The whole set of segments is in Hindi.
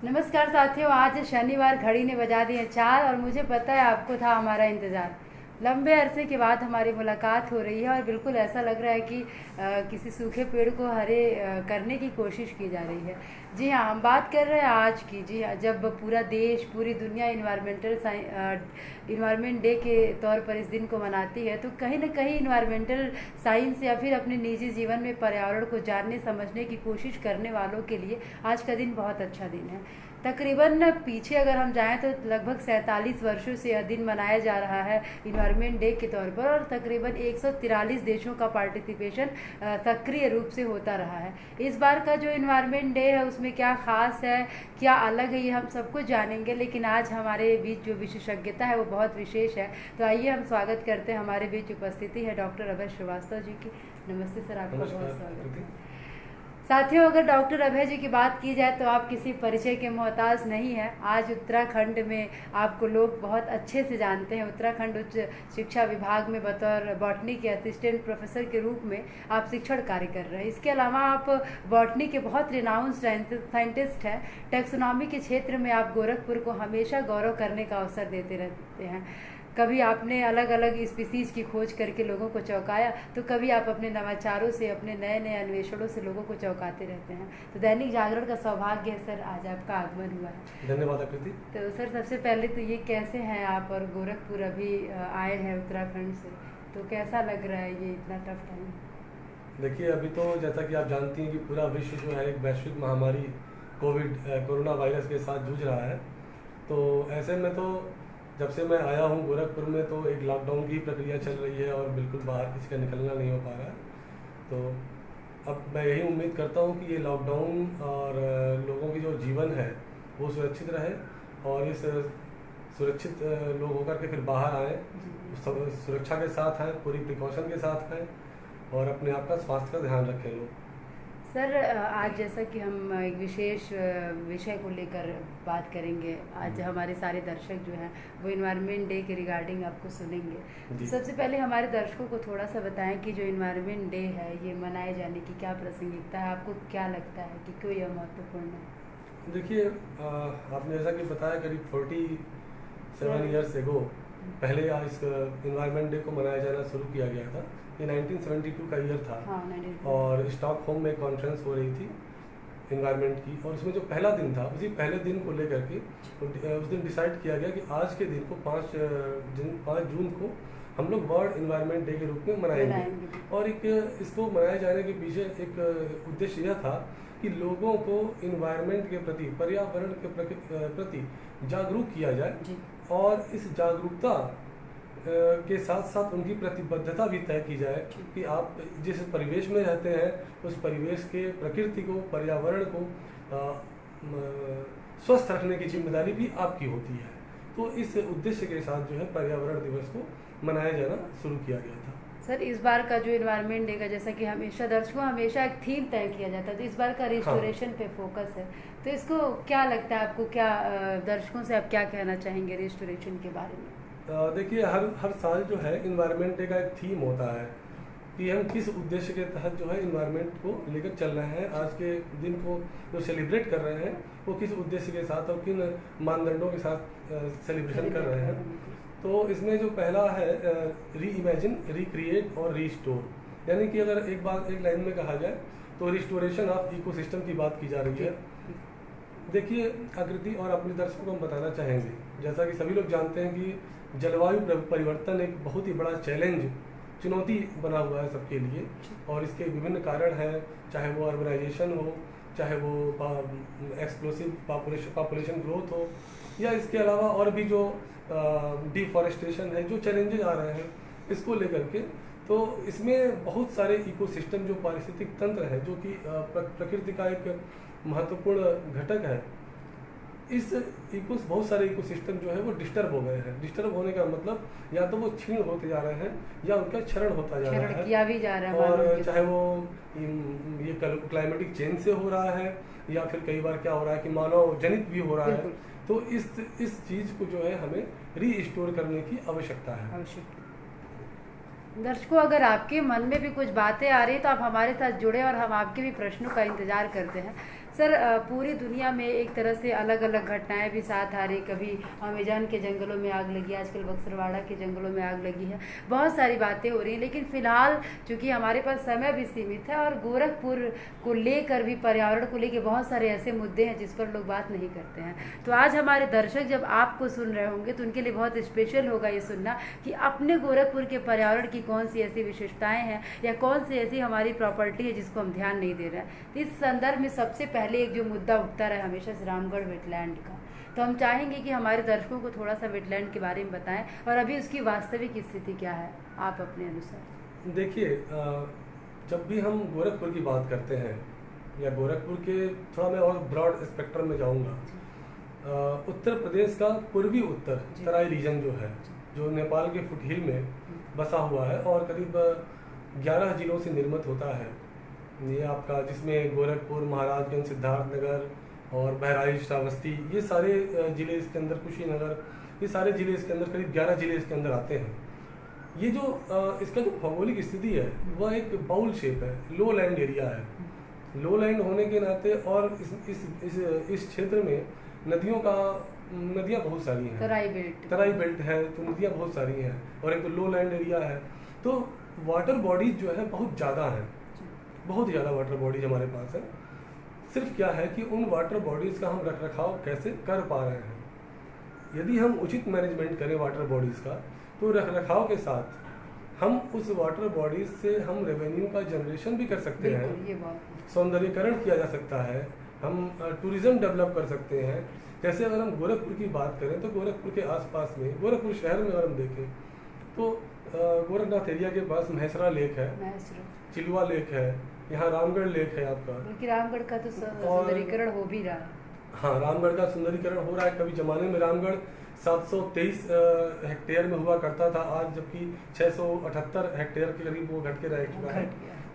नमस्कार साथियों, आज शनिवार घड़ी ने बजा दिए 4 और मुझे पता है आपको था हमारा इंतज़ार। लंबे अरसे के बाद हमारी मुलाकात हो रही है और बिल्कुल ऐसा लग रहा है कि किसी सूखे पेड़ को हरे करने की कोशिश की जा रही है। जी हाँ, हम बात कर रहे हैं आज की। जी हाँ, जब पूरा देश, पूरी दुनिया इन्वायरमेंट डे के तौर पर इस दिन को मनाती है, तो कहीं ना कहीं इन्वायरमेंटल साइंस या फिर अपने निजी जीवन में पर्यावरण को जानने समझने की कोशिश करने वालों के लिए आज का दिन बहुत अच्छा दिन है। तकरीबन पीछे अगर हम जाएं तो लगभग 47 वर्षों से यह दिन मनाया जा रहा है इन्वायरमेंट डे के तौर पर, और तकरीबन 143 देशों का पार्टिसिपेशन सक्रिय रूप से होता रहा है। इस बार का जो इन्वायरमेंट डे है उसमें क्या खास है, क्या अलग है, ये हम सब कुछ जानेंगे। लेकिन आज हमारे बीच जो विशेषज्ञता है वो बहुत विशेष है। तो आइए हम स्वागत करते हैं, हमारे बीच उपस्थिति है डॉक्टर अभय श्रीवास्तव जी की। नमस्ते सर, आपका बहुत स्वागत है। साथियों, अगर डॉक्टर अभय जी की बात की जाए तो आप किसी परिचय के मोहताज नहीं हैं। आज उत्तराखंड में आपको लोग बहुत अच्छे से जानते हैं। उत्तराखंड उच्च शिक्षा विभाग में बतौर बॉटनी के असिस्टेंट प्रोफेसर के रूप में आप शिक्षण कार्य कर रहे हैं। इसके अलावा आप बॉटनी के बहुत रिनाउंड साइंटिस्ट हैं। टैक्सोनॉमी के क्षेत्र में आप गोरखपुर को हमेशा गौरव करने का अवसर देते रहते हैं। कभी आपने अलग अलग स्पीसीज की खोज करके लोगों को चौंकाया, तो कभी आप अपने नवाचारों से, अपने नए नए अन्वेषणों से लोगों को चौंकाते रहते हैं। तो दैनिक जागरण का सौभाग्य है सर, आज आपका आगमन हुआ है। धन्यवाद आकृति। तो सर, सबसे पहले तो ये कैसे हैं आप, और गोरखपुर अभी आए हैं उत्तराखंड से, तो कैसा लग रहा है ये इतना टफ टाइम? देखिए, अभी तो जैसा कि आप जानती हैं कि पूरा विश्व जो है एक वैश्विक महामारी कोरोना वायरस के साथ जूझ रहा है। तो ऐसे में तो जब से मैं आया हूँ गोरखपुर में, तो एक लॉकडाउन की प्रक्रिया चल रही है और बिल्कुल बाहर किसी का निकलना नहीं हो पा रहा है। तो अब मैं यही उम्मीद करता हूँ कि ये लॉकडाउन और लोगों की जो जीवन है वो सुरक्षित रहे, और इस सुरक्षित लोग होकर के फिर बाहर आएँ, सुरक्षा के साथ आएँ, पूरी प्रिकॉशन के साथ आएँ और अपने आप का स्वास्थ्य का ध्यान रखें लोग। सर, आज जैसा कि हम एक विशेष विषय को लेकर बात करेंगे। आज हमारे सारे दर्शक जो हैं वो इन्वायरमेंट डे के रिगार्डिंग आपको सुनेंगे। तो सबसे पहले हमारे दर्शकों को थोड़ा सा बताएं कि जो इन्वायरमेंट डे है ये मनाए जाने की क्या प्रासंगिकता है, आपको क्या लगता है कि क्यों यह महत्वपूर्ण है? देखिए, आपने जैसा कि बताया, करीब 47 ईयर्स एगो पहले इस इन्वायरमेंट डे को मनाया जाना शुरू किया गया था। ये 1972 का ईयर था। हाँ, और स्टॉकहोम में कॉन्फ्रेंस हो रही थी इन्वायरमेंट की, और उसमें जो पहला दिन था, उसी पहले दिन को लेकर के उस दिन डिसाइड किया गया कि आज के दिन को 5 जून को हम लोग वर्ल्ड इन्वायरमेंट डे के रूप में मनाएंगे। और एक इसको मनाए जाने के पीछे एक उद्देश्य यह था कि लोगों को इन्वायरमेंट के प्रति, पर्यावरण के प्रति जागरूक किया जाए, और इस जागरूकता के साथ साथ उनकी प्रतिबद्धता भी तय की जाए कि आप जिस परिवेश में रहते हैं उस परिवेश के प्रकृति को, पर्यावरण को स्वस्थ रखने की जिम्मेदारी भी आपकी होती है। तो इस उद्देश्य के साथ जो है पर्यावरण दिवस को मनाया जाना शुरू किया गया था। सर, इस बार का जो इन्वायरमेंट डे का, जैसा कि हमेशा दर्शकों हमेशा एक थीम तय किया जाता है, तो इस बार का रिस्टोरेशन पे फोकस है। तो इसको क्या लगता है आपको, क्या दर्शकों से आप क्या कहना चाहेंगे रिस्टोरेशन के बारे में? देखिए, हर साल जो है इन्वायरमेंट डे का एक थीम होता है कि हम किस उद्देश्य के तहत जो है इन्वायरमेंट को लेकर चल रहे हैं, आज के दिन को जो सेलिब्रेट कर रहे हैं वो किस उद्देश्य के साथ और किन मानदंडों के साथ सेलिब्रेशन कर रहे हैं। तो इसमें जो पहला है री इमेजिन, रिक्रिएट और रीस्टोर, यानी कि अगर एक लाइन में कहा जाए तो रिस्टोरेशन ऑफ इकोसिस्टम की बात की जा रही है। देखिए आकृति, और अपने दर्शकों को हम बताना चाहेंगे, जैसा कि सभी लोग जानते हैं कि जलवायु परिवर्तन एक बहुत ही बड़ा चुनौती बना हुआ है सबके लिए, और इसके विभिन्न कारण हैं, चाहे वो अर्बनाइजेशन हो, चाहे वो एक्सप्लोसिव पॉपुलेशन ग्रोथ हो, या इसके अलावा और भी जो डिफॉरेस्टेशन है, जो चैलेंजेस आ रहे हैं इसको लेकर के। तो इसमें बहुत सारे इकोसिस्टम, जो पारिस्थितिक तंत्र है, जो कि प्रकृति का एक महत्वपूर्ण घटक है, बहुत सारे इकोसिस्टम जो है वो डिस्टर्ब हो गए हैं। डिस्टर्ब होने का मतलब या तो वो क्षीण होते जा रहे हैं या उनका क्षरण होता जा रहा है, किया भी जा रहा है। और चाहे वो ये क्लाइमेटिक चेंज से हो रहा है, या फिर कई बार क्या हो रहा है कि मानव जनित भी हो रहा है। तो इस चीज को जो है हमें रीस्टोर करने की आवश्यकता है। दर्शकों, अगर आपके मन में भी कुछ बातें आ रही है तो आप हमारे साथ जुड़े और हम आपके भी प्रश्नों का इंतजार करते हैं। सर पूरी दुनिया में एक तरह से अलग अलग घटनाएं भी साथ आ रही, कभी अमेजन के जंगलों में आग लगी, आजकल बक्सरवाड़ा के जंगलों में आग लगी है, बहुत सारी बातें हो रही हैं। लेकिन फिलहाल चूंकि हमारे पास समय भी सीमित है और गोरखपुर को लेकर भी, पर्यावरण को लेकर बहुत सारे ऐसे मुद्दे हैं जिस पर लोग बात नहीं करते हैं। तो आज हमारे दर्शक जब आपको सुन रहे होंगे तो उनके लिए बहुत स्पेशल होगा ये सुनना कि अपने गोरखपुर के पर्यावरण की कौन सी ऐसी विशेषताएं हैं या कौन सी ऐसी हमारी प्रॉपर्टी है जिसको हम ध्यान नहीं दे रहे हैं। तो इस संदर्भ में सबसे पहले एक जो मुद्दा उठता रहा हमेशा से रामगढ़ वेटलैंड का, तो हम चाहेंगे कि हमारे दर्शकों को थोड़ा सा वेटलैंड के बारे में बताएं और अभी उसकी वास्तविक स्थिति क्या है आप अपने अनुसार। देखिए, जब भी हम गोरखपुर की बात करते हैं या गोरखपुर के थोड़ा मैं और ब्रॉड स्पेक्ट्रम में जाऊंगा, उत्तर प्रदेश का पूर्वी उत्तर तराई रीजन जो है, जो नेपाल के फुटहिल में बसा हुआ है और करीब 11 जिलों से निर्मित होता है ये आपका, जिसमें गोरखपुर, महाराजगंज, सिद्धार्थनगर और बहराइच, श्रावस्ती, ये सारे जिले इसके अंदर, कुशीनगर, ये सारे जिले इसके अंदर, करीब 11 जिले इसके अंदर आते हैं। ये जो इसका जो भौगोलिक स्थिति है वह एक बाउल शेप है, लो लैंड एरिया है। लो लैंड होने के नाते और इस क्षेत्र में नदियाँ बहुत सारी हैं, तराई बेल्ट है, तो नदियाँ बहुत सारी हैं और एक तो लो लैंड एरिया है, तो वाटर बॉडीज जो है बहुत ज़्यादा है, बहुत ज़्यादा वाटर बॉडीज हमारे पास है। सिर्फ क्या है कि उन वाटर बॉडीज़ का हम रख रखाव कैसे कर पा रहे हैं। यदि हम उचित मैनेजमेंट करें वाटर बॉडीज़ का, तो रख रखाव के साथ हम उस वाटर बॉडीज से हम रेवेन्यू का जनरेशन भी कर सकते हैं, सौंदर्यीकरण किया जा सकता है, हम टूरिज्म डेवलप कर सकते हैं। जैसे अगर हम गोरखपुर की बात करें तो गोरखपुर के आसपास में, गोरखपुर शहर में अगर हम देखें तो गोरखनाथ एरिया के पास महेसरा लेक है, चिलवा लेक है, यहाँ रामगढ़ लेक है आपका, रामगढ़ का तो सुंदरीकरण हो भी रहा है। हाँ, रामगढ़ का सुंदरीकरण हो रहा है। कभी जमाने में रामगढ़ 723 हेक्टेयर में हुआ करता था, आज जबकि 678 हेक्टेयर के करीब वो घट के रह चुका है।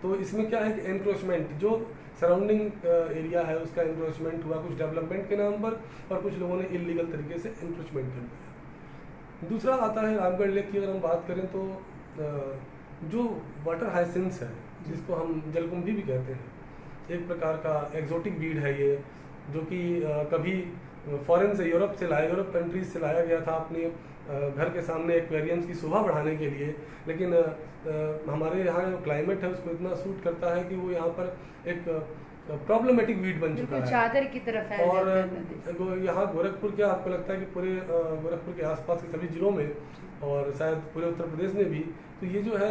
तो इसमें क्या है कि एनक्रोचमेंट, जो सराउंडिंग एरिया है उसका एनक्रोचमेंट हुआ कुछ डेवलपमेंट के नाम पर, और कुछ लोगों ने इलीगल तरीके से एनक्रोचमेंट कर दिया। दूसरा आता है रामगढ़ लेक की। अगर हम बात करें तो जो वाटर हाइसिंस है, जिसको हम जलकुंभी भी कहते हैं, एक प्रकार का एक्जोटिक वीड है ये, जो कि कभी फॉरेन से, यूरोप कंट्रीज से लाया गया था अपने घर के सामने एक्वेरियम्स की शोभा बढ़ाने के लिए। लेकिन हमारे यहाँ जो क्लाइमेट है उसको इतना सूट करता है कि वो यहाँ पर एक प्रॉब्लमेटिक वीड बन चुका है, चादर की तरफ है। और यहाँ गोरखपुर, क्या आपको लगता है कि पूरे गोरखपुर के आसपास के सभी जिलों में और शायद पूरे उत्तर प्रदेश में भी, तो ये जो है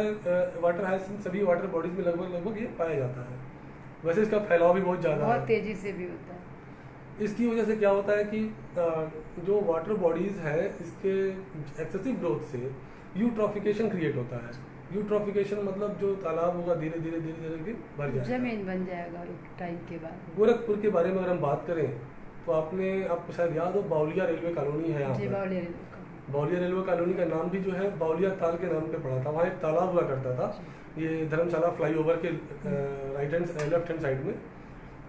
वाटर हाइसिंथ सभी वाटर बॉडीज में लगभग ये पाया जाता है। वैसे इसका फैलाव भी बहुत ज़्यादा है, बहुत तेजी से भी होता है। इसकी वजह से क्या होता है कि जो वाटर बॉडीज है, इसके एक्सेसिव ग्रोथ से यूट्रॉफिकेशन क्रिएट होता है। यूट्रॉफिकेशन मतलब जो तालाब होगा धीरे धीरे भर जाएगा, जमीन बन जाएगा एक टाइम के बाद। गोरखपुर के बारे में अगर हम बात करें तो आपको शायद याद हो, बाउलिया रेलवे कॉलोनी है यहाँ पर। बाउलिया रेलवे कॉलोनी का नाम भी जो है बाउलिया ताल के नाम पे पड़ा था। वहाँ एक तालाब हुआ करता था, ये धर्मशाला फ्लाईओवर के लेफ्ट हैंड साइड में,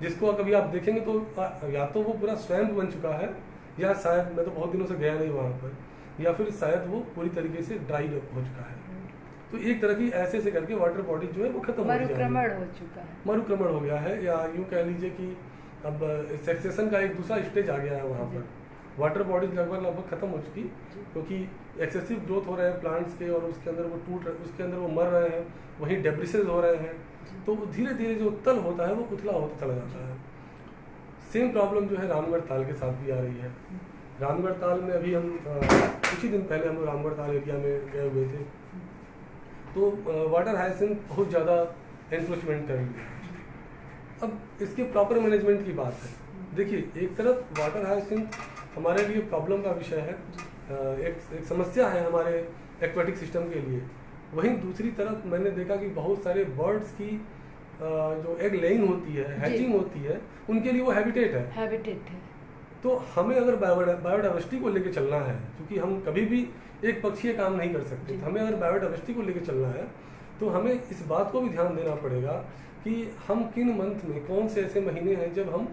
जिसको कभी आप देखेंगे तो या तो वो पूरा स्वयं बन चुका है, या शायद, मैं तो बहुत दिनों से गया नहीं वहाँ पर, या फिर शायद वो पूरी तरीके से ड्राई हो चुका है। तो एक तरह की ऐसे करके वाटर बॉडी जो है वो खत्म मरुक्रमण हो चुका है, मरुक्रमण हो गया है, या यूँ कह लीजिए कि अब सक्सेशन का एक दूसरा स्टेज आ गया है वहाँ पर। वाटर बॉडीज लगभग खत्म हो चुकी, क्योंकि एक्सेसिव ग्रोथ हो रहे हैं प्लांट्स के, और उसके अंदर वो उसके अंदर वो मर रहे हैं, वहीं डेब्रिसेस हो रहे हैं, तो धीरे धीरे जो तल होता है वो उथला होता चला जाता है। सेम प्रॉब्लम जो है रामगढ़ ताल के साथ भी आ रही है। रामगढ़ ताल में अभी हम कुछ ही दिन पहले हम रामगढ़ ताल एरिया में गए हुए थे, तो वाटर हाइसिंथ बहुत ज़्यादा एनक्रोचमेंट कर रही है। अब इसके प्रॉपर मैनेजमेंट की बात है। देखिए, एक तरफ वाटर हाइसिंथ हमारे लिए प्रॉब्लम का विषय है, एक समस्या है हमारे एक्वेटिक सिस्टम के लिए। वहीं दूसरी तरफ मैंने देखा कि बहुत सारे बर्ड्स की जो एग लेइंग होती है, हैचिंग होती है, उनके लिए वो हैबिटेट है। तो हमें अगर बायोडाइवर्सिटी को लेकर चलना है, क्योंकि हम कभी भी एक पक्षीय काम नहीं कर सकते, तो हमें अगर बायोडाइवर्सिटी को लेकर चलना है तो हमें इस बात को भी ध्यान देना पड़ेगा कि हम किन मंथ में कौन से ऐसे महीने हैं जब हम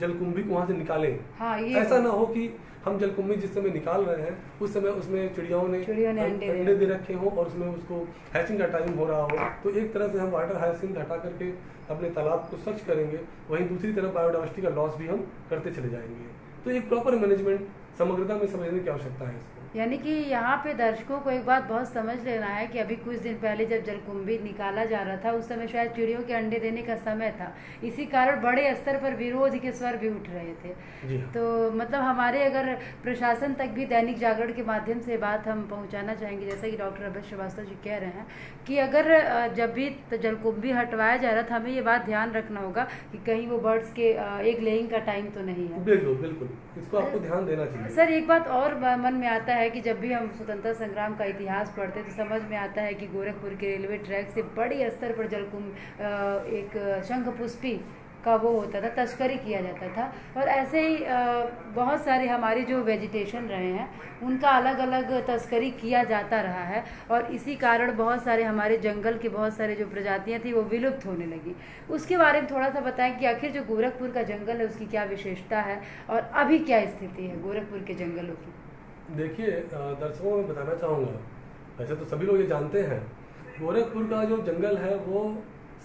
जलकुंभी को वहाँ से निकालें। हाँ, ये ऐसा ना हो कि हम जलकुंभी जिस समय निकाल रहे हैं उस समय उसमें चिड़ियाओं ने अंडे दे रखे हों और उसमें उसको हैचिंग का टाइम हो रहा हो। तो एक तरह से हम वाटर हायसिंथ हटा करके अपने तालाब को स्वच्छ करेंगे, वहीं दूसरी तरफ बायोडाइवर्सिटी का लॉस भी हम करते चले जाएंगे। तो एक प्रॉपर मैनेजमेंट समग्रता में समझने की आवश्यकता है इसको। यानी कि यहाँ पे दर्शकों को एक बात बहुत समझ लेना है कि अभी कुछ दिन पहले जब जलकुंभी निकाला जा रहा था उस समय शायद चिड़ियों के अंडे देने का समय था, इसी कारण बड़े स्तर पर विरोध के स्वर भी उठ रहे थे। जी। तो मतलब हमारे अगर प्रशासन तक भी दैनिक जागरण के माध्यम से बात हम पहुँचाना चाहेंगे, जैसा कि डॉक्टर अभय श्रीवास्तव जी कह रहे हैं कि अगर जब भी जलकुंभी हटवाया जा रहा था हमें ये बात ध्यान रखना होगा कि कहीं वो बर्ड्स के एक लेइंग का टाइम तो नहीं है। बिल्कुल बिल्कुल, इसको आपको ध्यान देना चाहिए। सर एक बात और मन में आता है कि जब भी हम स्वतंत्रता संग्राम का इतिहास पढ़ते तो समझ में आता है कि गोरखपुर के रेलवे ट्रैक से बड़ी स्तर पर एक शंखपुष्पी का वो होता था, तस्करी किया जाता था। और ऐसे ही बहुत सारे हमारे जो वेजिटेशन रहे हैं उनका अलग अलग तस्करी किया जाता रहा है और इसी कारण बहुत सारे हमारे जंगल के बहुत सारे जो प्रजातियां थी वो विलुप्त होने लगी। उसके बारे में थोड़ा सा बताएं कि आखिर जो गोरखपुर का जंगल है उसकी क्या विशेषता है और अभी क्या स्थिति है गोरखपुर के जंगलों की। देखिए, दर्शकों में बताना चाहूँगा, वैसे तो सभी लोग ये जानते हैं, गोरखपुर का जो जंगल है वो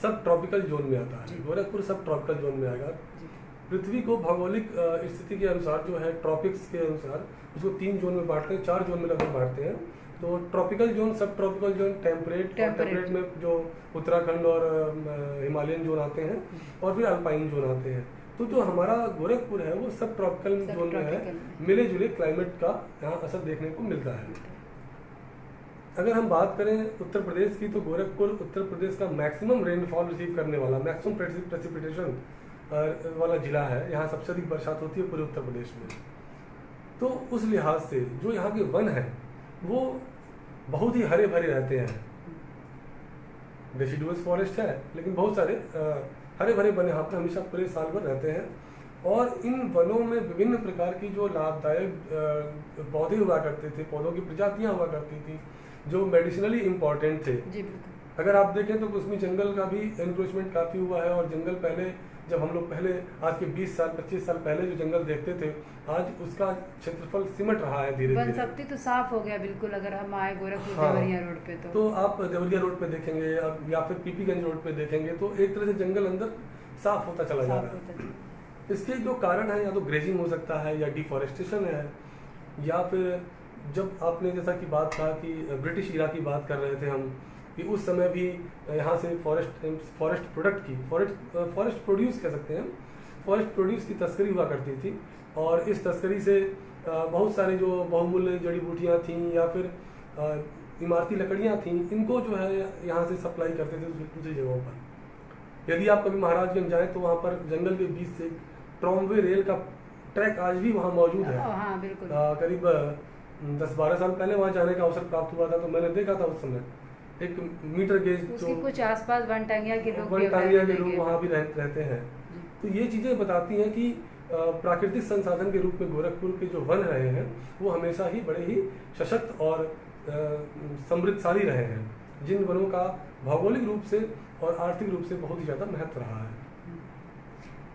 सब ट्रॉपिकल जोन में आता है। गोरखपुर सब ट्रॉपिकल जोन में आएगा। पृथ्वी को भौगोलिक स्थिति के अनुसार जो है ट्रॉपिक्स के अनुसार उसको 3 जोन में बांटते हैं, 4 जोन में लगभग बांटते हैं। तो ट्रॉपिकल जोन, सब ट्रॉपिकल जोन, टेम्परेट में जो उत्तराखंड और हिमालयन जोन आते हैं और फिर अल्पाइन जोन आते हैं। तो जो हमारा गोरखपुर है वो सब ट्रॉपिकल जोन में है। मिले जुले क्लाइमेट का यहाँ असर देखने को मिलता है। अगर हम बात करें उत्तर प्रदेश की तो गोरखपुर उत्तर प्रदेश का मैक्सिमम रेनफॉल रिसीव करने वाला, मैक्सिमम प्रेसिपिटेशन वाला जिला है। यहाँ सबसे अधिक बरसात होती है पूरे उत्तर प्रदेश में। तो उस लिहाज से जो यहाँ के वन हैं वो बहुत ही हरे भरे रहते हैं। डेसिडुअस फॉरेस्ट है लेकिन बहुत सारे हरे भरे वन यहाँ पर हमेशा पूरे साल भर रहते हैं। और इन वनों में विभिन्न प्रकार की जो लाभदायक पौधे हुआ करते थे, पौधों की प्रजातियां हुआ करती थी जो मेडिसिनली इम्पोर्टेंट थे। अगर आप देखें तो उसमें जंगल का भी एनक्रोचमेंट काफ़ी हुआ है। और जंगल पहले जब हम लोग पहले आज के 20 साल 25 साल पहले जो जंगल देखते थे आज उसका क्षेत्रफल सिमट रहा है धीरे धीरे। वनस्पति तो साफ हो गया बिल्कुल। अगर हम आए गोरखपुर देवरिया रोड पे तो आप देवरिया रोड पे देखेंगे या फिर पीपीगंज रोड पे देखेंगे तो एक तरह से जंगल अंदर साफ होता चला जा रहा है। इसके जो कारण है या तो ग्रेजिंग हो सकता है या डिफॉरेस्टेशन है, या फिर जब आपने जैसा कि बात कहा कि ब्रिटिश इरा की बात कर रहे थे हम कि उस समय भी यहाँ से फॉरेस्ट प्रोड्यूस कह सकते हैं, फॉरेस्ट प्रोड्यूस की तस्करी हुआ करती थी। और इस तस्करी से बहुत सारे जो बहुमूल्य जड़ी बूटियाँ थीं या फिर इमारती लकड़ियाँ थीं इनको जो है यहाँ से सप्लाई करते थे दूसरी जगहों पर। यदि आप कभी महाराजगंज जाएँ तो वहाँ पर जंगल के बीच से ट्रॉमवे रेल का ट्रैक आज भी वहाँ मौजूद है। हाँ, बिल्कुल। करीब 10-12 साल पहले वहाँ जाने का अवसर प्राप्त हुआ था तो मैंने देखा था उस समय एक मीटर गेज जो कुछ आसपास वनटांगिया के लोग वहाँ भी रहते हैं। तो ये चीज़ें बताती हैं कि प्राकृतिक संसाधन के रूप में गोरखपुर के जो वन रहे हैं वो हमेशा ही बड़े ही सशक्त और समृद्धशाली रहे हैं, जिन वनों का भौगोलिक रूप से और आर्थिक रूप से बहुत ही ज़्यादा महत्व रहा है।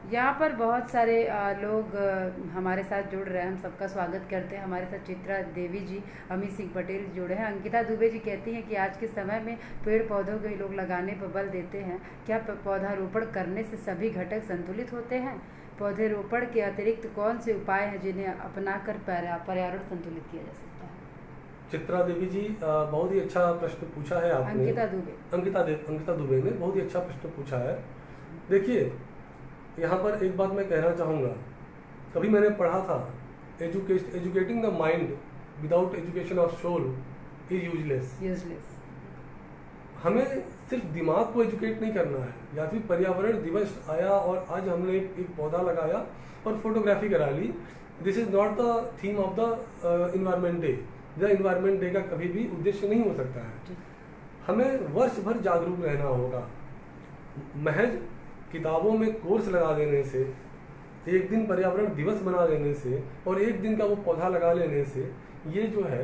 यहाँ पर बहुत सारे लोग हमारे साथ जुड़ रहे हैं, हम सबका स्वागत करते हैं। हमारे साथ चित्रा देवी जी, अमित सिंह पटेल जुड़े हैं। अंकिता दुबे जी कहती हैं कि आज के समय में पेड़ पौधों के लोग लगाने पर बल देते हैं, क्या पौधारोपण करने से सभी घटक संतुलित होते हैं? पौधेरोपण के अतिरिक्त कौन से उपाय हैं जिन्हें अपनाकर पर्यावरण संतुलित किया जा सकता है? चित्रा देवी जी, बहुत ही अच्छा प्रश्न पूछा है आपने। अंकिता दुबे ने बहुत ही अच्छा प्रश्न पूछा है। देखिए, यहाँ पर एक बात मैं कहना चाहूँगा, कभी मैंने पढ़ा था educating the mind without education of soul is useless. हमें सिर्फ दिमाग को एजुकेट नहीं करना है। या फिर पर्यावरण दिवस आया और आज हमने एक पौधा लगाया और फोटोग्राफी करा ली, this is not the theme of the environment day. The environment day का कभी भी उद्देश्य नहीं हो सकता है। हमें वर्ष भर जागरूक रहना होगा। महज किताबों में कोर्स लगा देने से, एक दिन पर्यावरण दिवस बना देने से और एक दिन का वो पौधा लगा लेने से ये जो है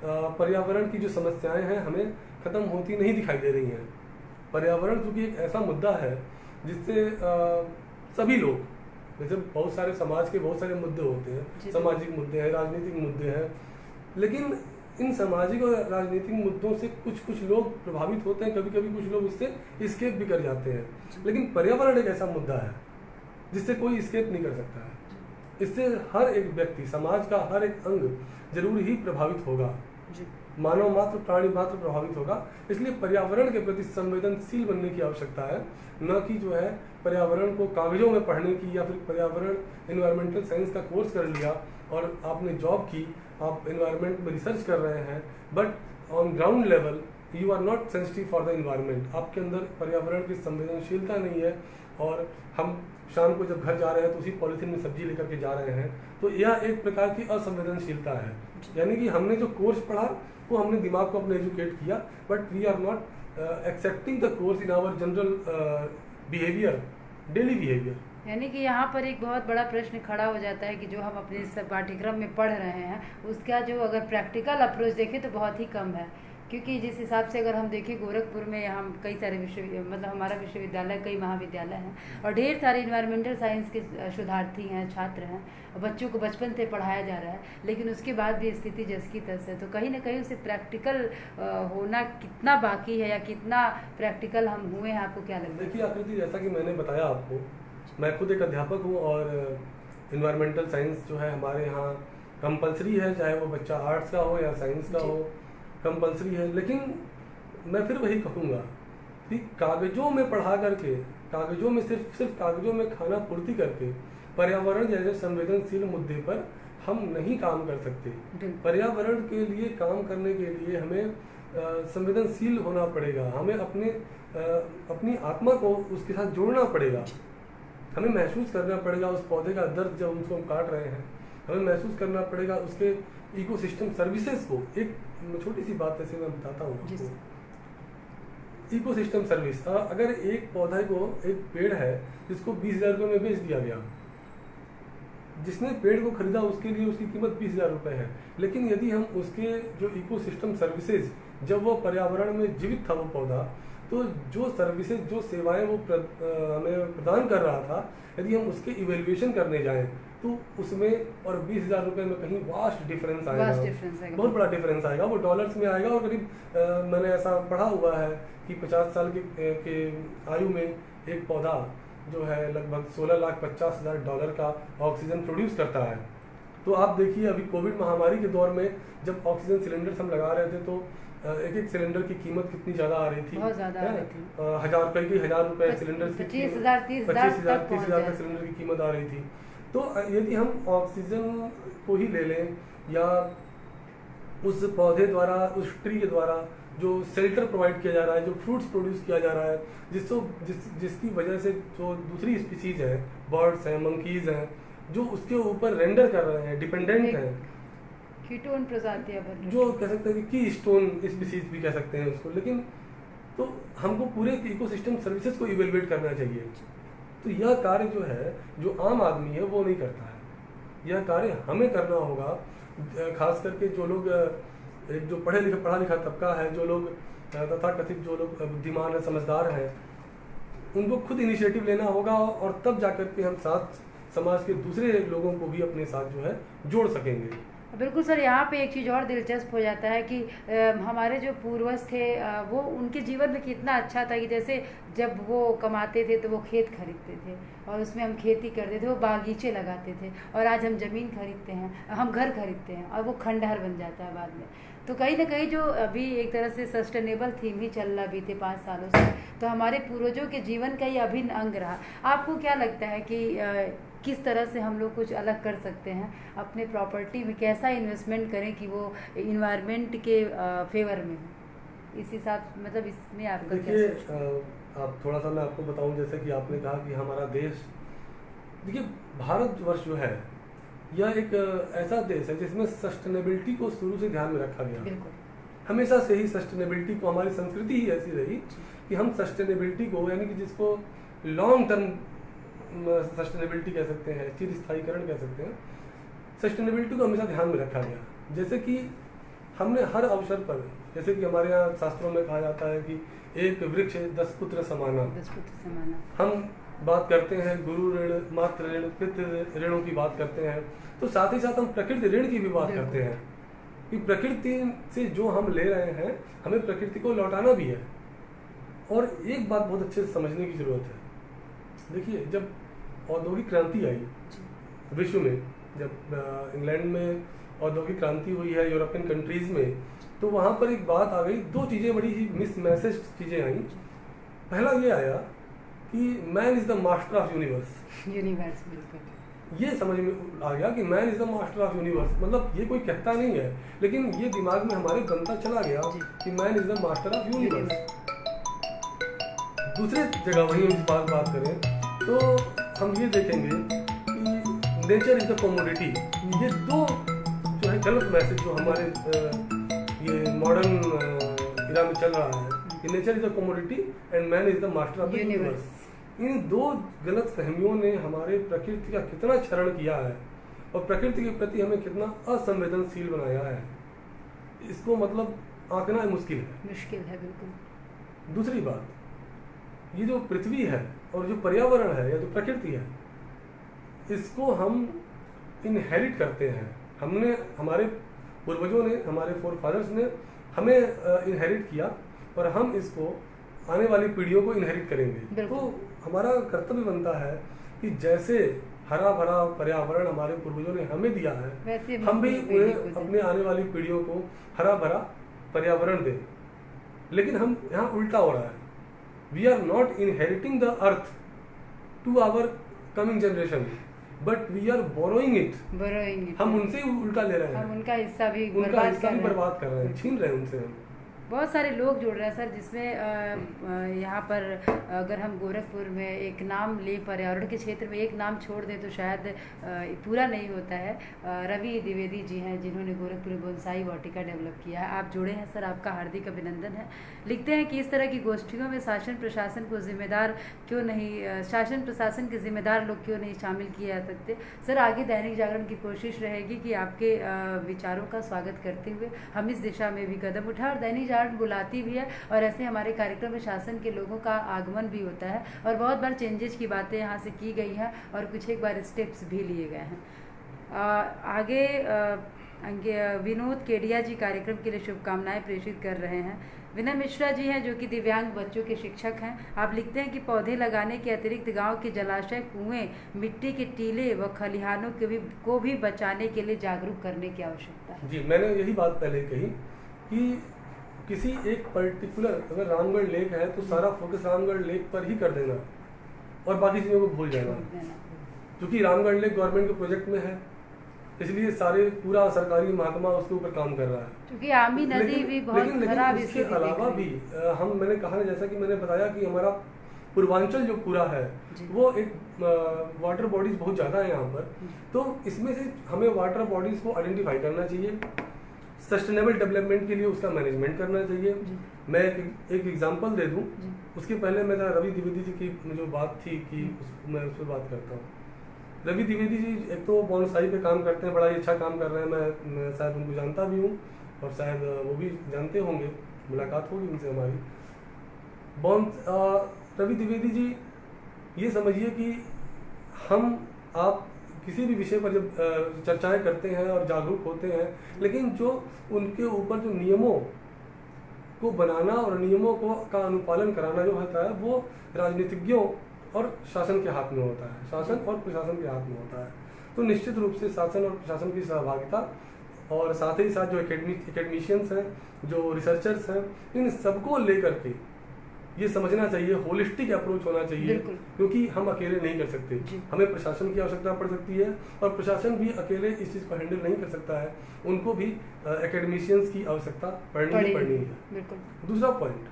पर्यावरण की जो समस्याएं हैं हमें खत्म होती नहीं दिखाई दे रही हैं। पर्यावरण चूंकि एक ऐसा मुद्दा है जिससे सभी लोग, जैसे बहुत सारे समाज के बहुत सारे मुद्दे होते हैं, सामाजिक मुद्दे हैं, राजनीतिक मुद्दे हैं, लेकिन इन सामाजिक और राजनीतिक मुद्दों से कुछ लोग प्रभावित होते हैं, कभी कभी कुछ लोग उससे स्केप भी कर जाते हैं, लेकिन पर्यावरण एक ऐसा मुद्दा है जिससे कोई स्केप नहीं कर सकता है। इससे हर एक व्यक्ति, समाज का हर एक अंग जरूर ही प्रभावित होगा, मानव मात्र, प्राणी मात्र प्रभावित होगा। इसलिए पर्यावरण के प्रति संवेदनशील बनने की आवश्यकता है, न कि जो है पर्यावरण को कागजों में पढ़ने की, या फिर पर्यावरण एनवायरमेंटल साइंस का कोर्स कर लिया और आपने जॉब की, आप एनवायरमेंट में रिसर्च कर रहे हैं, but on ground level you are not sensitive for the environment. आपके अंदर पर्यावरण की संवेदनशीलता नहीं है, और हम शाम को जब घर जा रहे हैं तो उसी पॉलिथीन में सब्जी लेकर के जा रहे हैं, तो यह एक प्रकार की असंवेदनशीलता है। यानी कि हमने जो कोर्स पढ़ा वो हमने दिमाग को अपने एजुकेट किया, but we are not accepting the course in our general behaviour, daily behaviour. यानी कि यहाँ पर एक बहुत बड़ा प्रश्न खड़ा हो जाता है कि जो हम अपने इस पाठ्यक्रम में पढ़ रहे हैं उसका जो अगर प्रैक्टिकल अप्रोच देखें तो बहुत ही कम है, क्योंकि जिस हिसाब से अगर हम देखें गोरखपुर में यहाँ कई सारे मतलब हमारा विश्वविद्यालय, कई महाविद्यालय हैं और ढेर सारे इन्वायरमेंटल साइंस के शोधार्थी हैं, छात्र हैं, बच्चों को बचपन से पढ़ाया जा रहा है, लेकिन उसके बाद भी स्थिति जस की तस है। तो कहीं ना कहीं उसे प्रैक्टिकल होना कितना बाकी है या कितना प्रैक्टिकल हम हुए हैं, आपको क्या लगता है? देखिए आकृति, जैसा कि मैंने बताया आपको, मैं खुद एक अध्यापक हूँ और इन्वायरमेंटल साइंस जो है हमारे यहाँ कंपलसरी है, चाहे वो बच्चा आर्ट्स का हो या साइंस का हो, कंपलसरी है। लेकिन मैं फिर वही कहूँगा कि कागजों में पढ़ा करके, कागजों में सिर्फ कागजों में खाना पूर्ति करके पर्यावरण जैसे संवेदनशील मुद्दे पर हम नहीं काम कर सकते। पर्यावरण के लिए काम करने के लिए हमें संवेदनशील होना पड़ेगा, हमें अपनी आत्मा को उसके साथ जोड़ना पड़ेगा, हमें महसूस करना पड़ेगा उस पौधे का दर्द जब उसको हम काट रहे हैं, हमें महसूस करना पड़ेगा उसके इकोसिस्टम सर्विसेज को। एक छोटी सी बात ऐसे मैं बताता हूँ आपको, इकोसिस्टम सर्विस। अगर एक पौधे को, एक पेड़ है जिसको 20,000 रुपये में बेच दिया गया, जिसने पेड़ को खरीदा उसके लिए उसकी कीमत 20,000 रुपये है, लेकिन यदि हम उसके जो इकोसिस्टम सर्विसेज, जब वो पर्यावरण में जीवित था वो पौधा, तो जो सर्विसेज, जो सेवाएं वो हमें प्रदान कर रहा था, यदि हम उसके इवेल्युएशन करने जाएं तो उसमें और 20,000 रुपये में कहीं वास्ट डिफरेंस आएगा, बहुत बड़ा डिफरेंस आएगा। वो डॉलर्स में आएगा और करीब मैंने ऐसा पढ़ा हुआ है कि 50 साल के आयु में एक पौधा जो है लगभग $16,50,000 का ऑक्सीजन प्रोड्यूस करता है। तो आप देखिए अभी कोविड महामारी के दौर में जब ऑक्सीजन सिलेंडर्स हम लगा रहे थे तो एक सिलेंडर की कीमत कितनी ज्यादा आ रही थी, बहुत ज्यादा आ रही थी। 1,000 रुपए सिलेंडर की 25,000 30,000 का सिलेंडर की कीमत आ रही थी। तो यदि हम ऑक्सीजन को ही ले लें या उस पौधे द्वारा, उस ट्री के द्वारा जो शेल्टर प्रोवाइड किया जा रहा है, जो फ्रूट्स प्रोड्यूस किया जा रहा है, जिसकी वजह से जो दूसरी स्पीसीज है, बर्ड्स हैं, मंकीज हैं, जो उसके ऊपर रेंडर कर रहे हैं, डिपेंडेंट हैं, कीटोन प्रजातियां, जो कह सकते हैं कि स्टोन स्पीसीज भी कह सकते हैं उसको। लेकिन तो हमको पूरे इकोसिस्टम सर्विसेज को इवेलुएट करना चाहिए। तो यह कार्य जो है, जो आम आदमी है वो नहीं करता है, यह कार्य हमें करना होगा। खास करके जो लोग, जो पढ़ा लिखा तबका है, जो लोग तथाकथित जो लोग बुद्धिमान है, समझदार हैं, उनको खुद इनिशिएटिव लेना होगा और तब जाकर के हम साथ समाज के दूसरे लोगों को भी अपने साथ जो है जोड़ सकेंगे। बिल्कुल सर, यहाँ पे एक चीज़ और दिलचस्प हो जाता है कि हमारे जो पूर्वज थे वो उनके जीवन में कितना अच्छा था कि जैसे जब वो कमाते थे तो वो खेत खरीदते थे और उसमें हम खेती करते थे, वो बागीचे लगाते थे, और आज हम ज़मीन खरीदते हैं, हम घर खरीदते हैं और वो खंडहर बन जाता है बाद में। तो कहीं ना कहीं जो अभी एक तरह से सस्टेनेबल थीम ही चल रहा बीते 5 सालों से, तो हमारे पूर्वजों के जीवन का ये अभिन्न अंग रहा। आपको क्या लगता है कि किस तरह से हम लोग कुछ अलग कर सकते हैं अपने प्रॉपर्टी में, कैसा इन्वेस्टमेंट करें कि वो इन्वायरमेंट के फेवर में हो? इस हिसाब मतलब इसमें आपका देखिए, आप थोड़ा सा मैं आपको बताऊं, जैसे कि आपने कहा कि हमारा देश, देखिए भारतवर्ष जो है यह एक ऐसा देश है जिसमें सस्टेनेबिलिटी को शुरू से ध्यान में रखा गया। हमेशा से ही सस्टेनेबिलिटी को, हमारी संस्कृति ही ऐसी रही कि हम सस्टेनेबिलिटी को, यानी कि जिसको लॉन्ग टर्म सस्टेनेबिलिटी कह सकते हैं, चिर स्थायीकरण कह सकते हैं, सस्टेनेबिलिटी को हमेशा ध्यान में रखा गया। जैसे कि हमने हर अवसर पर, जैसे कि हमारे यहाँ शास्त्रों में कहा जाता है कि एक वृक्ष 10 पुत्र समाना, 10 पुत्र समाना। हम बात करते हैं गुरु ऋण, मातृ ऋण, पितृ ऋणों की बात करते हैं, तो साथ ही साथ हम प्रकृति ऋण की भी बात करते हैं कि प्रकृति से जो हम ले रहे हैं हमें प्रकृति को लौटाना भी है। और एक बात बहुत अच्छे से समझने की जरूरत है। देखिए, जब औद्योगिक क्रांति आई विश्व में, जब इंग्लैंड में औद्योगिक क्रांति हुई है, यूरोपियन कंट्रीज में, तो वहाँ पर एक बात आ गई, दो चीज़ें बड़ी ही मिस मैसेज चीज़ें आई। पहला ये आया कि man is the master of universe. Universe, बिल्कुल। ये समझ में आ गया कि man is the master of universe, मतलब ये कोई कहता नहीं है, लेकिन ये दिमाग में हमारे बनता चला गया कि man is the master of universe. दूसरे जगह वहीं इस बात करें तो हम ये देखेंगे कि नेचर इज द कमोडिटी। ये दो जो है गलत मैसेज जो हमारे ये मॉडर्न इरा में चल रहा है कि nature is the commodity and man is the master of the universe. इन दो गलत फहमियों ने हमारे प्रकृति का कितना क्षरण किया है और प्रकृति के प्रति हमें कितना असंवेदनशील बनाया है, इसको मतलब आंकना मुश्किल है। बिल्कुल। दूसरी बात, ये जो पृथ्वी है और जो पर्यावरण है या जो प्रकृति है, इसको हम इनहेरिट करते हैं। हमने, हमारे पूर्वजों ने, हमारे फोरफादर्स ने हमें इनहेरिट किया और हम इसको आने वाली पीढ़ियों को इनहेरिट करेंगे। तो हमारा कर्तव्य बनता है कि जैसे हरा भरा पर्यावरण हमारे पूर्वजों ने हमें दिया है, हम भी उन्हें अपने आने वाली पीढ़ियों को हरा भरा पर्यावरण दें। लेकिन हम यहाँ उल्टा हो रहा है। We are not inheriting the earth to our coming generation, but we are borrowing it. हम उनसे ही उल्टा ले रहे हैं, हम उनका हिस्सा भी बर्बाद कर रहे हैं, छीन रहे हैं उनसे हम। बहुत सारे लोग जुड़ रहे हैं सर, जिसमें यहाँ पर अगर हम गोरखपुर में एक नाम ले, पर्यावरण के क्षेत्र में एक नाम छोड़ दें तो शायद पूरा नहीं होता है। रवि द्विवेदी जी हैं जिन्होंने गोरखपुर में बोनसाई वाटिका डेवलप किया है। आप जुड़े हैं सर, आपका हार्दिक अभिनंदन है। लिखते हैं कि इस तरह की गोष्ठियों में शासन प्रशासन को जिम्मेदार क्यों नहीं, शासन प्रशासन के जिम्मेदार लोग क्यों नहीं शामिल किए जा सकते। सर, आगे दैनिक जागरण की कोशिश रहेगी कि आपके विचारों का स्वागत करते हुए हम इस दिशा में भी कदम उठाएं, और दैनिक जागरण बुलाती भी है और ऐसे हमारे कार्यक्रम में शासन के लोगों का आगमन भी होता है और बहुत बार चेंजेस की बातें यहाँ से की गई हैं और कुछ एक बार स्टेप्स भी लिए गए हैं। आगे विनोद केडिया जी कार्यक्रम के लिए शुभकामनाएं प्रेषित कर रहे हैं। विनय मिश्रा जी हैं जो कि दिव्यांग बच्चों के शिक्षक हैं। आप लिखते हैं कि पौधे लगाने के अतिरिक्त गांव के जलाशय, कुएं, मिट्टी के टीले व खलिहानों को भी बचाने के लिए जागरूक करने की आवश्यकता है। जी, मैंने यही बात पहले कही कि किसी एक पर्टिकुलर, अगर रामगढ़ लेक है तो सारा फोकस रामगढ़ लेक पर ही कर देना और बाकी चीज़ों को भूल जाना। क्योंकि रामगढ़ लेक गवर्नमेंट के प्रोजेक्ट में है, इसलिए सारे पूरा सरकारी महकमा उसके ऊपर काम कर रहा है। क्योंकि आमी नदी भी बहुत खराब, इसके अलावा भी मैंने कहा, जैसा कि मैंने बताया कि हमारा पूर्वांचल जो पूरा है वो एक वाटर बॉडीज बहुत ज़्यादा है यहाँ पर, तो इसमें से हमें वाटर बॉडीज को आइडेंटिफाई करना चाहिए, सस्टेनेबल डेवलपमेंट के लिए उसका मैनेजमेंट करना चाहिए। मैं एक एग्जांपल दे दूं, उसके पहले मैं रवि द्विवेदी जी की जो बात थी कि मैं उस पर बात करता हूँ। रवि द्विवेदी जी एक तो बोनसाई पे काम करते हैं, बड़ा ही अच्छा काम कर रहे हैं। मैं शायद उनको जानता भी हूँ और शायद वो भी जानते होंगे, मुलाकात होगी उनसे हमारी। रवि द्विवेदी जी, ये समझिए कि आप किसी भी विषय पर जब चर्चाएं करते हैं और जागरूक होते हैं, लेकिन जो उनके ऊपर जो नियमों को बनाना और नियमों का अनुपालन कराना जो होता है वो राजनीतिज्ञों और शासन के हाथ में होता है, शासन और प्रशासन के हाथ में होता है। तो निश्चित रूप से शासन और प्रशासन की सहभागिता और साथ ही साथ जो एकेडमिशियंस हैं, जो रिसर्चर्स हैं, इन सबको लेकर के ये समझना चाहिए, होलिस्टिक अप्रोच होना चाहिए, क्योंकि हम अकेले नहीं कर सकते। हमें प्रशासन की आवश्यकता पड़ सकती है और प्रशासन भी अकेले इस चीज़ को हैंडल नहीं कर सकता है, उनको भी एकेडमिशियंस की आवश्यकता पड़नी है। दूसरा पॉइंट,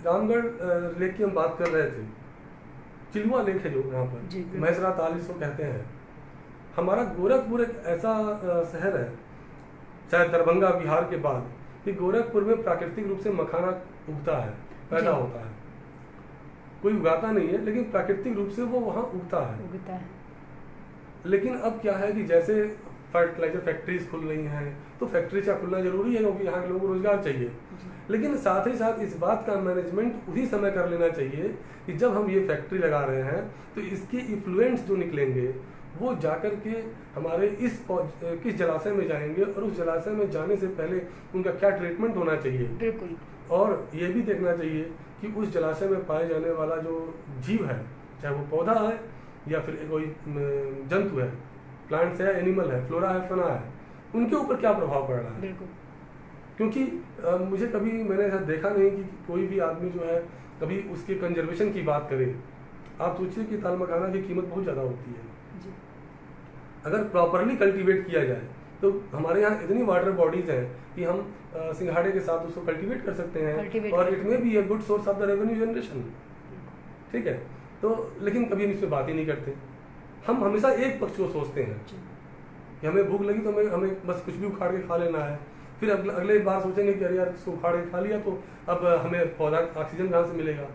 रामगढ़ लेक की हम बात कर रहे थे, चिलुआ लेक है जो यहाँ पर मैसरा ताल जिसको कहते हैं। हमारा गोरखपुर एक ऐसा शहर है, शायद दरभंगा बिहार के बाद, कि गोरखपुर में प्राकृतिक रूप से मखाना उगता है, पैदा होता है। कोई उगाता नहीं है, लेकिन प्राकृतिक रूप से वो वहाँ उगता है। लेकिन अब क्या है कि जैसे फर्टिलाइजर फैक्ट्रीज खुल रही हैं, तो फैक्ट्री का खुलना जरूरी है क्योंकि यहाँ के लोगों को रोजगार चाहिए। लेकिन साथ ही साथ इस बात का मैनेजमेंट उसी समय कर लेना चाहिए कि जब हम ये फैक्ट्री लगा रहे हैं तो इसके इफ्लुएंट्स जो निकलेंगे वो जाकर के हमारे किस जलाशय में जाएंगे और उस जलाशय में जाने से पहले उनका क्या ट्रीटमेंट होना चाहिए। बिल्कुल। और ये भी देखना चाहिए कि उस जलाशय में पाए जाने वाला जो जीव है, चाहे वो पौधा है या फिर कोई जंतु है, प्लांट्स है, एनिमल है, फ्लोरा है, फना है, उनके ऊपर क्या प्रभाव पड़ रहा है। बिल्कुल। क्योंकि मुझे कभी मैंने ऐसा देखा नहीं कि कोई भी आदमी जो है कभी उसके कंजर्वेशन की बात करे। आप सोचिए कि ताल मखाना की कीमत बहुत ज़्यादा होती है जी। अगर प्रॉपरली कल्टीवेट किया जाए तो हमारे यहाँ इतनी वाटर बॉडीज हैं कि हम सिंघाड़े के साथ उसको कल्टीवेट कर सकते हैं और it may be a good source of the revenue generation. ठीक है, तो लेकिन कभी हम इस पर बात ही नहीं करते। हम हमेशा एक पक्ष को सोचते हैं कि हमें भूख लगी तो हमें बस कुछ भी उखाड़ के खा लेना है, फिर अगले बार सोचेंगे कि अरे यार इसको उखाड़ के खा लिया तो अब हमें पौधा ऑक्सीजन कहाँ से मिलेगा।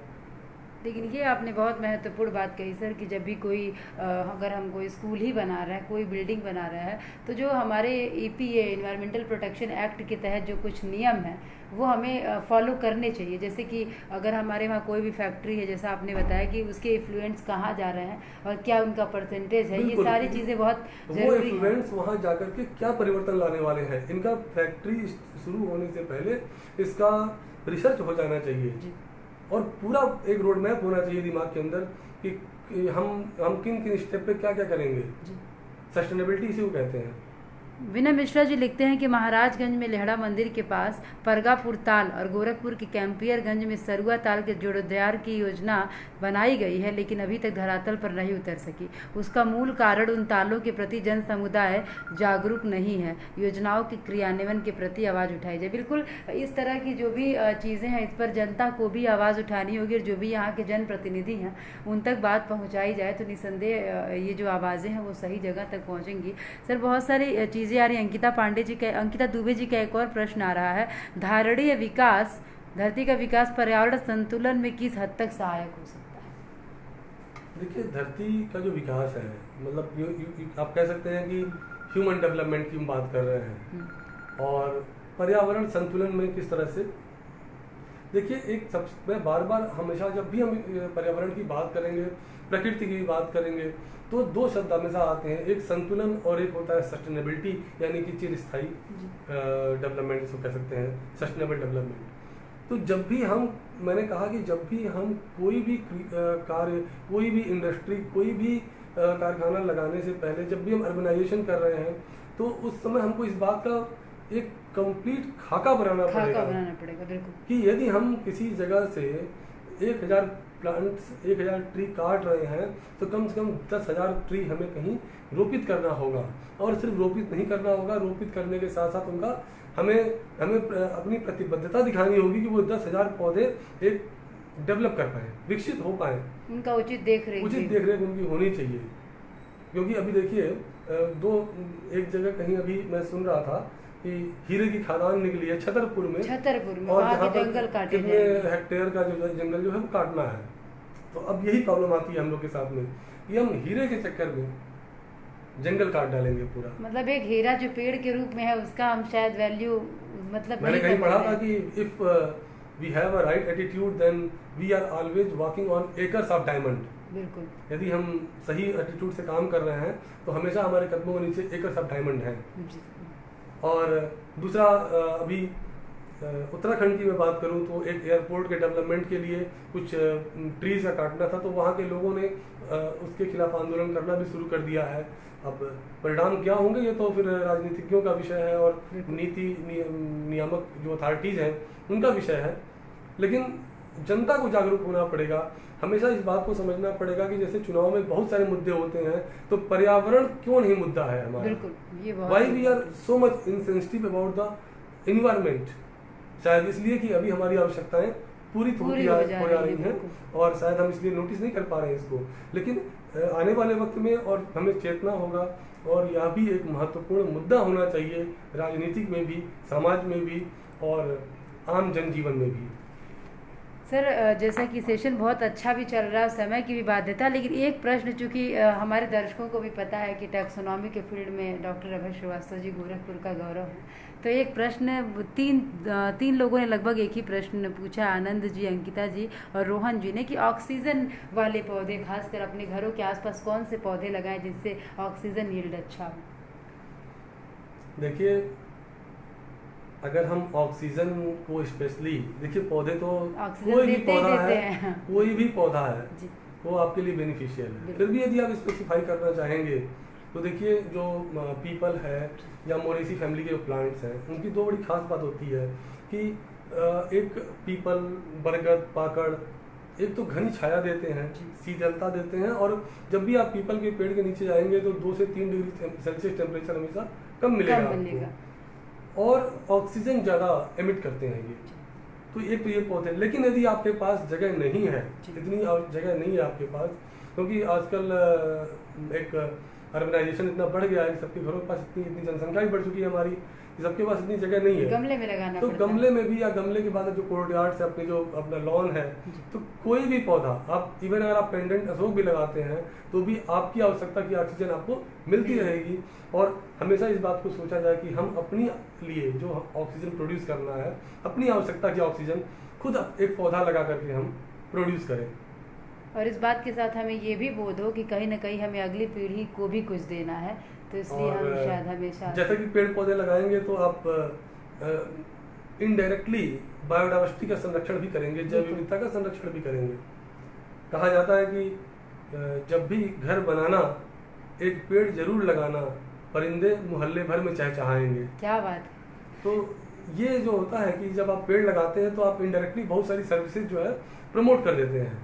लेकिन ये आपने बहुत महत्वपूर्ण बात कही सर कि जब भी कोई अगर हम कोई स्कूल ही बना रहा है, कोई बिल्डिंग बना रहा है, तो जो हमारे EPA इन्वायरमेंटल प्रोटेक्शन एक्ट के तहत जो कुछ नियम हैं वो हमें फॉलो करने चाहिए। जैसे कि अगर हमारे वहाँ कोई भी फैक्ट्री है, जैसा आपने बताया कि उसके इन्फ्लुएंस कहाँ जा रहे हैं और क्या उनका परसेंटेज है, ये सारी चीज़ें बहुत वो इन्फ्लुएंस वहाँ जाकर के क्या परिवर्तन लाने वाले हैं, इनका फैक्ट्री शुरू होने से पहले इसका रिसर्च हो जाना चाहिए और पूरा एक रोड मैप होना चाहिए दिमाग के अंदर कि हम किन किन स्टेप पे क्या क्या करेंगे। सस्टेनेबिलिटी इसी को कहते हैं। विनय मिश्रा जी लिखते हैं कि महाराजगंज में लेहड़ा मंदिर के पास परगापुर ताल और गोरखपुर के कैंपियरगंज में सरुआ ताल के जोड़ोद्यार की योजना बनाई गई है, लेकिन अभी तक धरातल पर नहीं उतर सकी। उसका मूल कारण उन तालों के प्रति जन समुदाय जागरूक नहीं है। योजनाओं के क्रियान्वयन के प्रति आवाज़ उठाई जाए। बिल्कुल इस तरह की जो भी चीज़ें हैं इस पर जनता को भी आवाज़ उठानी होगी और जो भी यहाँ के जनप्रतिनिधि हैं उन तक बात पहुँचाई जाए तो निसंदेह ये जो आवाज़ें हैं वो सही जगह तक पहुँचेंगी। सर बहुत सारी चीज़ें आ रही। अंकिता दुबे जी का एक और प्रश्न आ रहा है, धारणीय विकास धरती का विकास पर्यावरण संतुलन में किस हद तक सहायक हो सकता है। देखिए धरती का जो विकास है मतलब आप कह सकते हैं कि ह्यूमन डेवलपमेंट की हम बात कर रहे हैं और पर्यावरण संतुलन में किस तरह से। देखिए मैं बार बार हमेशा जब भी हम पर्यावरण की बात करेंगे, प्रकृति की बात करेंगे तो दो शब्द हमेशा आते हैं, एक संतुलन और एक होता है सस्टेनेबिलिटी, यानी कि चिरस्थायी डेवलपमेंट इसको कह सकते हैं, सस्टेनेबल डेवलपमेंट। तो जब भी मैंने कहा कि जब भी हम कोई भी कार्य, कोई भी इंडस्ट्री, कोई भी कारखाना लगाने से पहले जब भी हम अर्बनाइजेशन कर रहे हैं तो उस समय हमको इस बात का एक कंप्लीट खाका बनाना पड़ेगा बिल्कुल कि यदि हम किसी जगह से 1000 प्लांट्स 1000 ट्री काट रहे हैं तो कम से कम 10,000 ट्री हमें कहीं रोपित करना होगा। और सिर्फ रोपित नहीं करना होगा, रोपित करने के साथ साथ उनका हमें अपनी प्रतिबद्धता दिखानी होगी कि वो 10,000 पौधे एक डेवलप कर पाए, विकसित हो पाए, उनका उचित देख रेख उनकी होनी चाहिए। क्योंकि अभी देखिए एक जगह कहीं अभी मैं सुन रहा था कि हीरे की खादान निकली है छतरपुर में और जहाँ पर कितने हेक्टेयर का जो जंगल जो है वो काटना है। तो अब यही प्रॉब्लम आती है हम लोग के साथ में कि हम हीरे के चक्कर में जंगल काट डालेंगे पूरा। मतलब एक हीरा जो पेड़ के रूप में है उसका हम शायद वैल्यू मैंने कहीं पढ़ा था कि if we have a right attitude then we are always walking on acres of diamond. बिल्कुल, यदि हम सही एटीट्यूड से काम कर रहे हैं तो हमेशा हमारे कदमों के नीचे एकर्स ऑफ डायमंड है। और दूसरा अभी उत्तराखंड की मैं बात करूं तो एक एयरपोर्ट के डेवलपमेंट के लिए कुछ ट्रीज का काटना था तो वहाँ के लोगों ने उसके खिलाफ आंदोलन करना भी शुरू कर दिया है। अब परिणाम क्या होंगे ये तो फिर राजनीतिज्ञों का विषय है और नियामक जो अथॉरिटीज हैं उनका विषय है, लेकिन जनता को जागरूक होना पड़ेगा। हमेशा इस बात को समझना पड़ेगा कि जैसे चुनाव में बहुत सारे मुद्दे होते हैं तो पर्यावरण क्यों नहीं मुद्दा है हमारा। Why we are so much insensitive about the environment. शायद इसलिए कि अभी हमारी आवश्यकताएं पूरी हो जा रही हैं और शायद हम इसलिए नोटिस नहीं कर पा रहे हैं इसको, लेकिन आने वाले वक्त में और हमें चेतना होगा और यह भी एक महत्वपूर्ण मुद्दा होना चाहिए राजनीतिक में भी, समाज में भी और आम जनजीवन में भी। सर जैसा कि सेशन बहुत अच्छा भी चल रहा है, समय की भी बाध्यता, लेकिन एक प्रश्न चूंकि हमारे दर्शकों को भी पता है कि टैक्सोनॉमी के फील्ड में डॉक्टर अभय श्रीवास्तव जी गोरखपुर का गौरव है, तो एक प्रश्न तीन लोगों ने लगभग एक ही प्रश्न पूछा, आनंद जी, अंकिता जी और रोहन जी ने, कि ऑक्सीजन वाले पौधे खासकर अपने घरों के आसपास कौन से पौधे लगाएं जिससे ऑक्सीजन यील्ड अच्छा हो। देखिए, अगर हम ऑक्सीजन को स्पेशली, देखिए पौधे तो कोई भी पौधा है, कोई भी पौधा है जी। वो आपके लिए बेनिफिशियल है। फिर भी यदि आप स्पेसिफाई करना चाहेंगे तो देखिए, जो पीपल है या मोरेसी फैमिली के जो प्लांट्स हैं, उनकी दो बड़ी खास बात होती है कि एक पीपल, बरगद, पाकड़, एक तो घनी छाया देते हैं, शीतलता देते हैं, और जब भी आप पीपल के पेड़ के नीचे जाएंगे तो 2 से 3 डिग्री सेल्सियस टेम्परेचर हमेशा कम मिलेगा आपको, और ऑक्सीजन ज़्यादा एमिट करते हैं ये। तो एक तो ये पौधे, लेकिन यदि आपके पास जगह नहीं है, इतनी जगह नहीं है आपके पास, क्योंकि आजकल एक अर्बनाइजेशन इतना बढ़ गया है कि सबके घरों के पास इतनी जनसंख्या भी बढ़ चुकी है हमारी, सबके पास इतनी जगह नहीं है, गमले में लगाना तो गमले में भी, या गमले के बाद जो कोर्टयार्ड है, अपने जो अपना लॉन है, तो कोई भी पौधा आप, इवन अगर आप पेंडेंट अशोक भी लगाते हैं तो भी आपकी आवश्यकता की ऑक्सीजन आपको मिलती रहेगी। और हमेशा इस बात को सोचा जाए कि हम अपनी लिए जो ऑक्सीजन प्रोड्यूस करना है, अपनी आवश्यकता की ऑक्सीजन खुद एक पौधा लगा करके हम प्रोड्यूस करें। और इस बात के साथ हमें ये भी बोध हो कि कहीं ना कहीं हमें अगली पीढ़ी को भी कुछ देना है, तो इसलिए हम शायद हमेशा, जैसे कि पेड़ पौधे लगाएंगे तो आप इनडायरेक्टली बायोडाइवर्सिटी का संरक्षण भी करेंगे, जैव विविधता का संरक्षण भी करेंगे। कहा जाता है कि जब भी घर बनाना एक पेड़ जरूर लगाना, परिंदे मोहल्ले भर में चहचहाएंगे। क्या बात। तो ये जो होता है कि जब आप पेड़ लगाते हैं तो आप इनडायरेक्टली बहुत सारी सर्विसेज जो है प्रमोट कर देते हैं,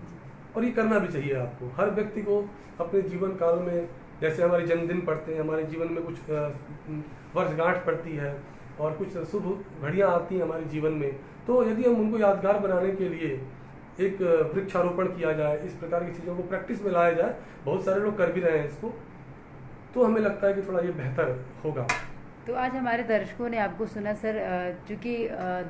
और ये करना भी चाहिए आपको। हर व्यक्ति को अपने जीवन काल में, जैसे हमारे जन्मदिन पड़ते हैं, हमारे जीवन में कुछ वर्षगांठ पड़ती है और कुछ शुभ घड़ियाँ आती हैं हमारे जीवन में, तो यदि हम उनको यादगार बनाने के लिए एक वृक्षारोपण किया जाए, इस प्रकार की चीज़ों को प्रैक्टिस में लाया जाए, बहुत सारे लोग कर भी रहे हैं इसको, तो हमें लगता है कि थोड़ा ये बेहतर होगा। तो आज हमारे दर्शकों ने आपको सुना सर, चूँकि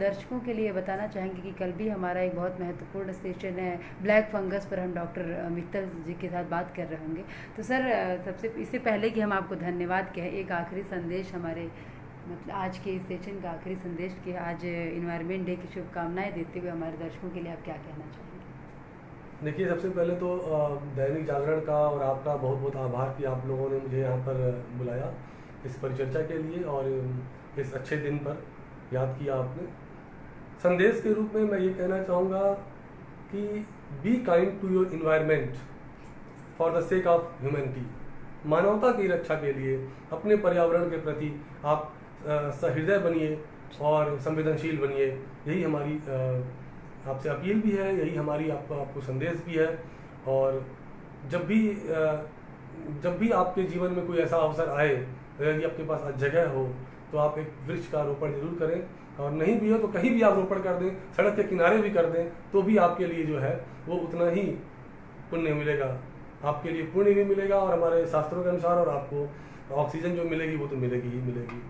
दर्शकों के लिए बताना चाहेंगे कि कल भी हमारा एक बहुत महत्वपूर्ण सेशन है ब्लैक फंगस पर, हम डॉक्टर मित्तल जी के साथ बात कर रहे होंगे। तो सर सबसे इससे पहले कि हम आपको धन्यवाद कहें, एक आखिरी संदेश हमारे, मतलब आज के इस सेशन का आखिरी संदेश कि आज इन्वायरमेंट डे की शुभकामनाएँ देते हुए हमारे दर्शकों के लिए आप क्या कहना चाहेंगे? देखिए, सबसे पहले तो दैनिक जागरण का और आपका बहुत बहुत आभार कि आप लोगों ने मुझे यहाँ पर बुलाया इस परिचर्चा के लिए, और इस अच्छे दिन पर याद किया आपने। संदेश के रूप में मैं ये कहना चाहूँगा कि be kind to your environment for the sake of humanity. मानवता की रक्षा के लिए अपने पर्यावरण के प्रति आप सहृदय बनिए और संवेदनशील बनिए, यही हमारी आपसे अपील भी है, यही हमारी आपको संदेश भी है। और जब भी आपके जीवन में कोई ऐसा अवसर आए, यदि आपके पास जगह हो, तो आप एक वृक्ष का रोपण जरूर करें, और नहीं भी हो तो कहीं भी आप रोपण कर दें, सड़क के किनारे भी कर दें, तो भी आपके लिए जो है वो उतना ही पुण्य मिलेगा, आपके लिए पुण्य भी मिलेगा, और हमारे शास्त्रों के अनुसार, और आपको ऑक्सीजन जो मिलेगी वो तो मिलेगी ही मिलेगी।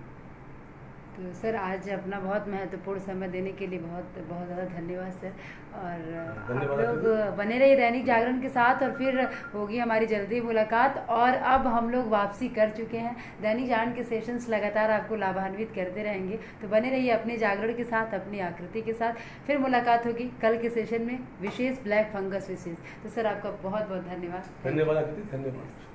तो सर आज अपना बहुत महत्वपूर्ण समय देने के लिए बहुत बहुत ज़्यादा धन्यवाद सर, और आप लोग बने रहिए दैनिक जागरण के साथ, और फिर होगी हमारी जल्दी मुलाकात। और अब हम लोग वापसी कर चुके हैं, दैनिक जागरण के सेशंस लगातार आपको लाभान्वित करते रहेंगे, तो बने रहिए अपने जागरण के साथ, अपनी आकृति के साथ। फिर मुलाकात होगी कल के सेशन में, विशेष ब्लैक फंगस विशेष। तो सर आपका बहुत बहुत धन्यवाद। धन्यवाद आकृति, धन्यवाद।